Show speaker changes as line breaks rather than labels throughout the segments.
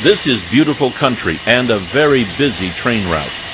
This is beautiful country and a very busy train route.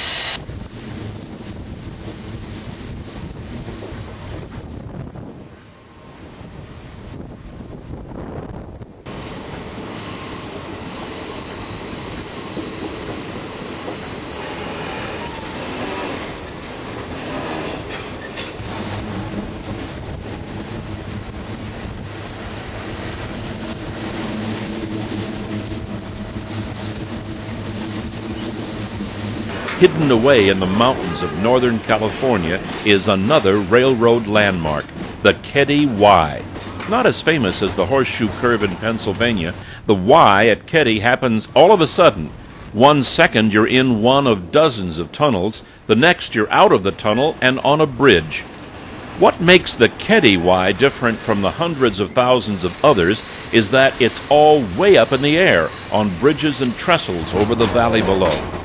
Hidden away in the mountains of Northern California is another railroad landmark, the Keddie Wye. Not as famous as the Horseshoe Curve in Pennsylvania, the Y at Keddie happens all of a sudden. 1 second you're in one of dozens of tunnels, the next you're out of the tunnel and on a bridge. What makes the Keddie Wye different from the hundreds of thousands of others is that it's all way up in the air on bridges and trestles over the valley below.